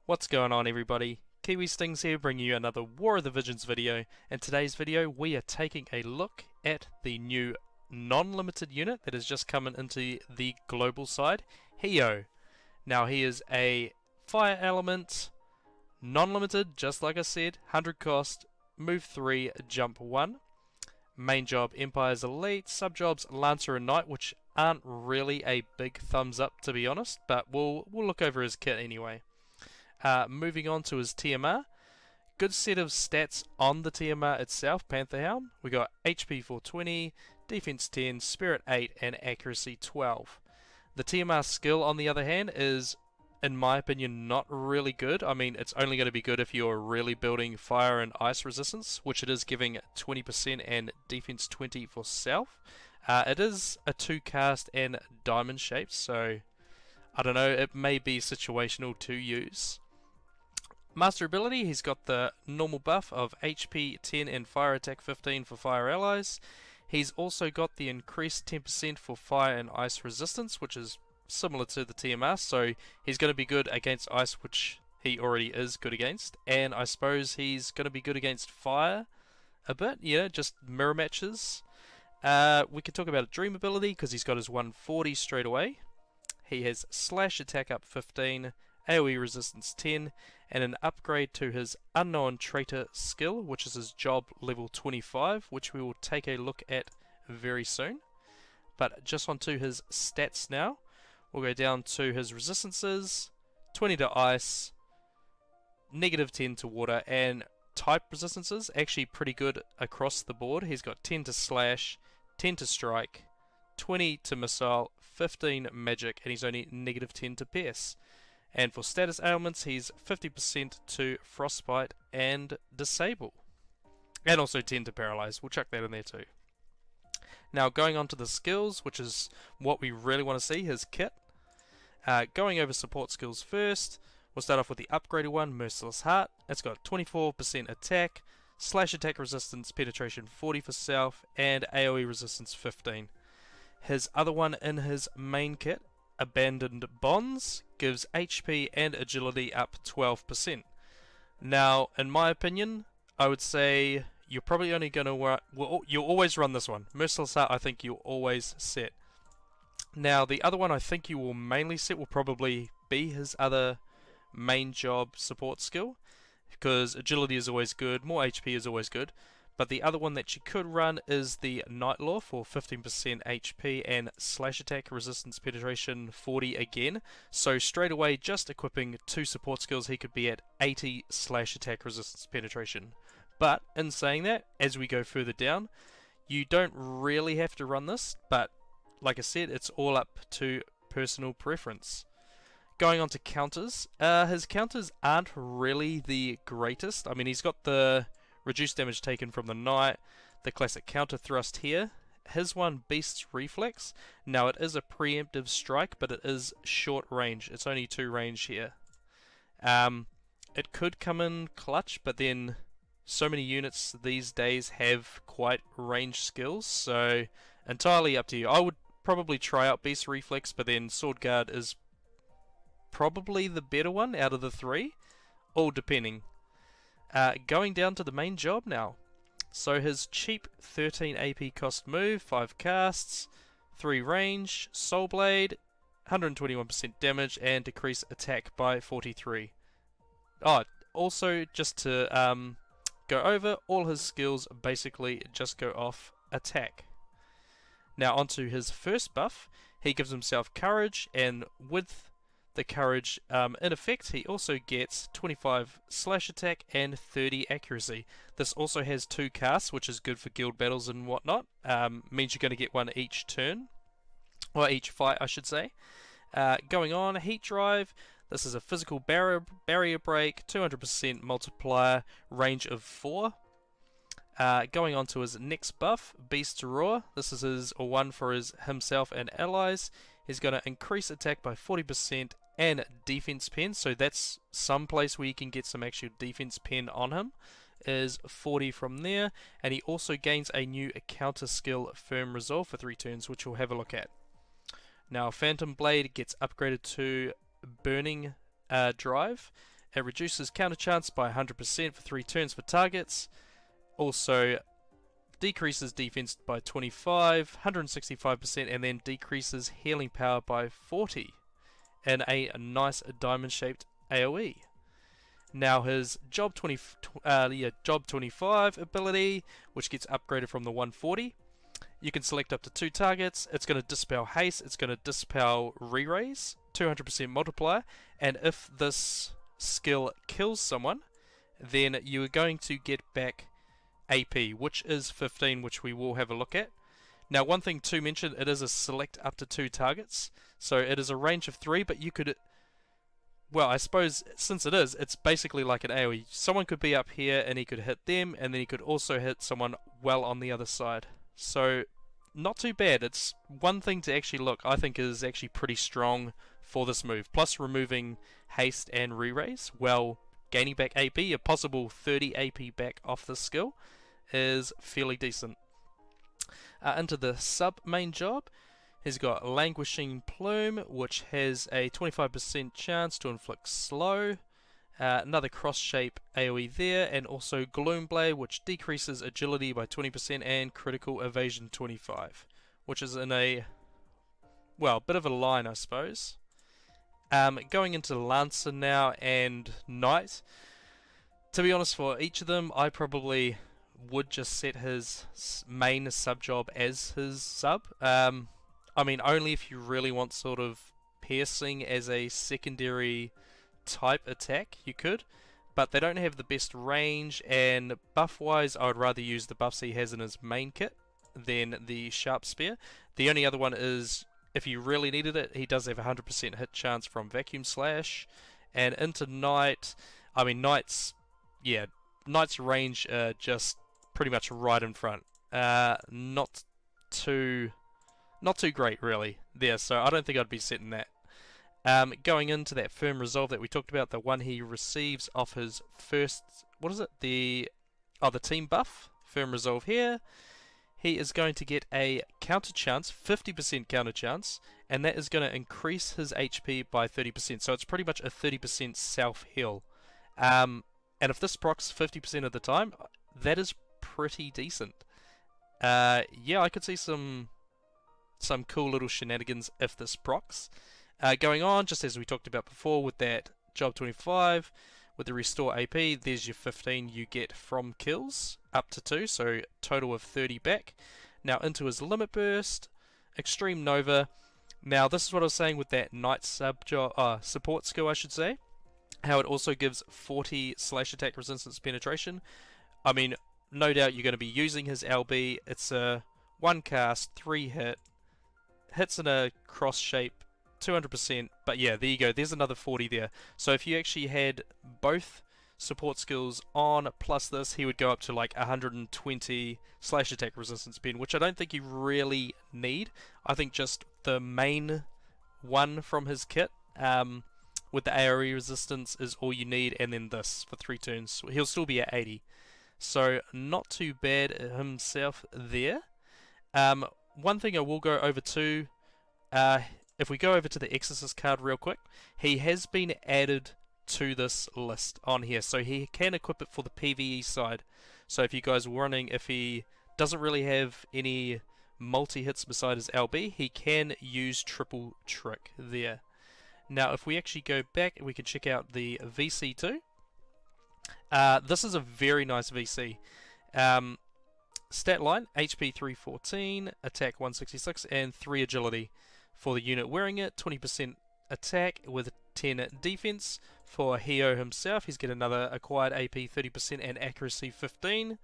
What's going on, everybody? Kiwi Stings here, bringing you another War of the Visions video. In today's video we are taking a look at the new non-limited unit that has just come into the global side, Hyoh. Now he is a fire element, non-limited, just like I said, 100 cost, move 3, jump 1. Main job Empire's Elite, sub-jobs Lancer and Knight, which aren't really a big thumbs up to be honest, but we'll look over his kit anyway. Moving on to his TMR, good set of stats on the TMR itself. Panther Helm, we got HP 420, Defense 10, Spirit 8, and Accuracy 12. The TMR skill, on the other hand, is, in my opinion, not really good. I mean, it's only going to be good if you're really building fire and ice resistance, which it is giving 20% and defense 20 for self. It is a 2 cast and diamond shape, so I don't know, it may be situational to use. Master ability, he's got the normal buff of HP 10 and fire attack 15 for fire allies. He's also got the increased 10% for fire and ice resistance, which is similar to the TMR, so he's going to be good against ice, which he already is good against, and I suppose he's going to be good against fire a bit, yeah, just mirror matches. We could talk about a dream ability, because he's got his 140 straight away. He has slash attack up 15, AoE resistance 10, and an upgrade to his unknown traitor skill, which is his job level 25, which we will take a look at very soon. But just onto his stats now. We'll go down to his resistances, 20 to ice, negative 10 to water, and type resistances, actually pretty good across the board. He's got 10 to slash, 10 to strike, 20 to missile, 15 magic, and he's only negative 10 to pierce. And for status ailments, he's 50% to frostbite and disable. And also 10 to paralyze. We'll chuck that in there too. Now going on to the skills, which is what we really want to see, his kit. Going over support skills first, we'll start off with the upgraded one, Merciless Heart. It's got 24% attack, slash attack resistance, penetration 40 for self, and AoE resistance 15. His other one in his main kit, Abandoned Bonds, gives HP and agility up 12%. Now, in my opinion, I would say you're probably only going to you'll always run this one. Merciless Heart, I think you'll always set. Now, the other one I think you will mainly set will probably be his other main job support skill, because agility is always good, more HP is always good. But the other one that you could run is the Night Law for 15% HP and slash attack resistance penetration 40 again. So straight away, just equipping 2 support skills, he could be at 80 slash attack resistance penetration. But in saying that, as we go further down, you don't really have to run this, but like I said, it's all up to personal preference. Going on to counters, his counters aren't really the greatest. I mean, he's got the reduced damage taken from the Knight, the classic counter thrust here. His one, Beast's Reflex. Now it is a preemptive strike, but it is short range. It's only 2 range here. It could come in clutch, but then so many units these days have quite range skills, so entirely up to you. I would probably try out Beast's Reflex, but then Sword Guard is probably the better one out of the 3, all depending. Going down to the main job now. So his cheap 13 AP cost move, 5 casts, 3 range, Soul Blade, 121% damage, and decrease attack by 43. Oh, also just to go over, all his skills basically just go off attack. Now onto his first buff, he gives himself courage, and with the courage in effect, he also gets 25 slash attack and 30 accuracy. This also has 2 casts, which is good for guild battles and whatnot. Means you're going to get one each turn, or each fight I should say. Going on, Heat Drive. This is a physical barrier break, 200% multiplier, range of 4. Going on to his next buff, Beast's Roar. This is his one for himself and allies. He's going to increase attack by 40% and defense pen, so that's some place where you can get some actual defense pen on him, is 40 from there. And he also gains a new counter skill, Firm Resolve, for 3 turns, which we'll have a look at. Now Phantom Blade gets upgraded to Burning Drive. It reduces counter chance by 100% for 3 turns for targets. Also decreases defense by 25, 165%, and then decreases healing power by 40 in a nice diamond-shaped AoE. Now his Job 25 ability, which gets upgraded from the 140. You can select up to 2 targets. It's going to dispel haste. It's going to dispel re-raise, 200% multiplier, and if this skill kills someone, then you are going to get back AP, which is 15, which we will have a look at. Now, one thing to mention, it is a select up to 2 targets, so it is a range of 3, but you could, well, I suppose since it is, it's basically like an AoE. Someone could be up here and he could hit them, and then he could also hit someone well on the other side. So, not too bad. It's one thing to actually look, I think is actually pretty strong for this move. Plus removing haste and re-raise, well, gaining back AP, a possible 30 AP back off this skill, is fairly decent. Into the sub-main job, he's got Languishing Plume, which has a 25% chance to inflict slow. Another cross-shape AoE there, and also Gloomblade, which decreases agility by 20% and critical evasion 25, which is in a, well, bit of a line, I suppose. Going into Lancer now and Knight. To be honest, for each of them, I probably would just set his main sub-job as his sub. I mean, only if you really want sort of piercing as a secondary type attack, you could, but they don't have the best range, and buff-wise, I would rather use the buffs he has in his main kit than the Sharp Spear. The only other one is, if you really needed it, he does have a 100% hit chance from Vacuum Slash. And into Knight, I mean, Knight's range just pretty much right in front. Not too great, really, there, so I don't think I'd be setting that. Going into that Firm Resolve that we talked about, the one he receives off his first, what is it? The team buff, Firm Resolve here. He is going to get a counter chance, 50% counter chance, and that is going to increase his HP by 30%. So it's pretty much a 30% self-heal. And if this procs 50% of the time, that is pretty decent. Yeah, I could see some cool little shenanigans if this procs. Going on, just as we talked about before with that Job 25, with the Restore AP, there's your 15 you get from kills, up to 2, so total of 30 back. Now into his Limit Burst, Extreme Nova. Now this is what I was saying with that Knight support skill, I should say. How it also gives 40 slash attack resistance penetration. I mean, no doubt you're going to be using his LB. It's a 1 cast, 3 hit, hits in a cross shape, 200%, but yeah, there you go, there's another 40 there. So if you actually had both support skills on plus this, he would go up to like 120 slash attack resistance pen, which I don't think you really need. I think just the main one from his kit with the AoE resistance is all you need, and then this for 3 turns. He'll still be at 80. So not too bad himself there. One thing I will go over to, if we go over to the Exorcist card real quick, he has been added to this list on here, so he can equip it for the PvE side. So if you guys were wondering if he doesn't really have any multi-hits beside his LB, he can use Triple Trick there. Now if we actually go back, we can check out the VC too. This is a very nice VC. Stat line, HP 314, attack 166, and 3 agility. For the unit wearing it, 20% attack with 10 defense. For Hyoh himself, he's getting another acquired AP 30% and accuracy 15.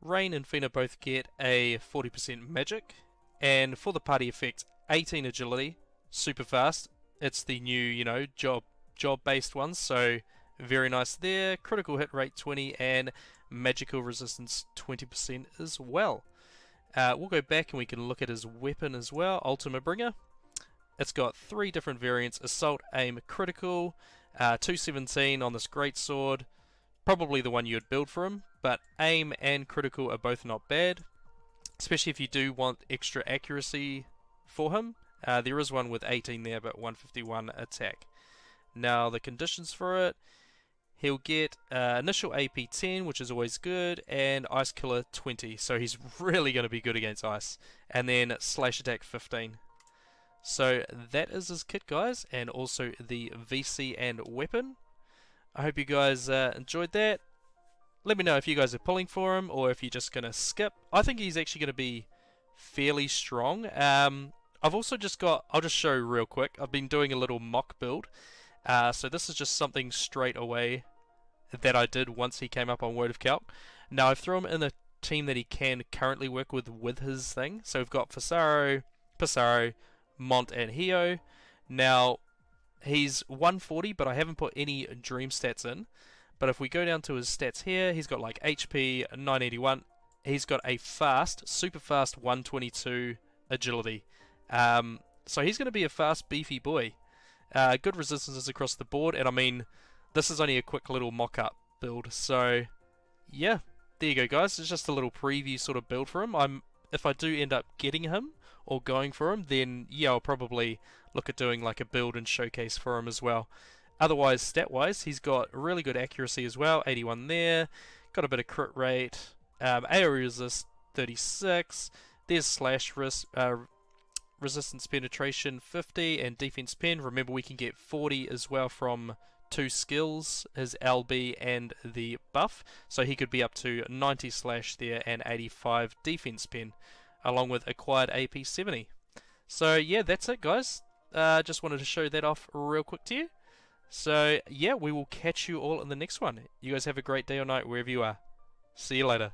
Rain and Fina both get a 40% magic. And for the party effect, 18 agility, super fast. It's the new, job-based ones, so very nice there. Critical hit rate 20 and magical resistance 20% as well. We'll go back and we can look at his weapon as well, Ultimate Bringer. It's got 3 different variants: Assault, Aim, Critical, 217 on this great sword, probably the one you'd build for him, but Aim and Critical are both not bad, especially if you do want extra accuracy for him. There is one with 18 there, but 151 attack. Now the conditions for it, He'll get initial AP 10, which is always good, and Ice Killer 20, so he's really going to be good against Ice. And then Slash Attack 15. So that is his kit, guys, and also the VC and weapon. I hope you guys enjoyed that. Let me know if you guys are pulling for him or if you're just going to skip. I think he's actually going to be fairly strong. I've also just got, I'll just show real quick, I've been doing a little mock build. So this is just something straight away that I did once he came up on Word of Calc. Now I've thrown him in a team that he can currently work with his thing. So we've got Pissarro, Mont and Hyoh. Now he's 140, but I haven't put any dream stats in. But if we go down to his stats here, he's got like HP 981. He's got a fast, super fast 122 agility. So he's going to be a fast, beefy boy. Good resistances across the board, and I mean, this is only a quick little mock-up build. So yeah, there you go, guys. It's just a little preview sort of build for him. If I do end up getting him or going for him, then yeah, I'll probably look at doing like a build and showcase for him as well. Otherwise, stat-wise, he's got really good accuracy as well, 81 there, got a bit of crit rate, AoE resist 36, there's slash resistance penetration 50, and defense pen, remember we can get 40 as well from 2 skills, his LB and the buff, so he could be up to 90 slash there and 85 defense pen, along with acquired AP 70. So yeah, that's it, guys. Just wanted to show that off real quick to you. So yeah, we will catch you all in the next one. You guys have a great day or night wherever you are. See you later.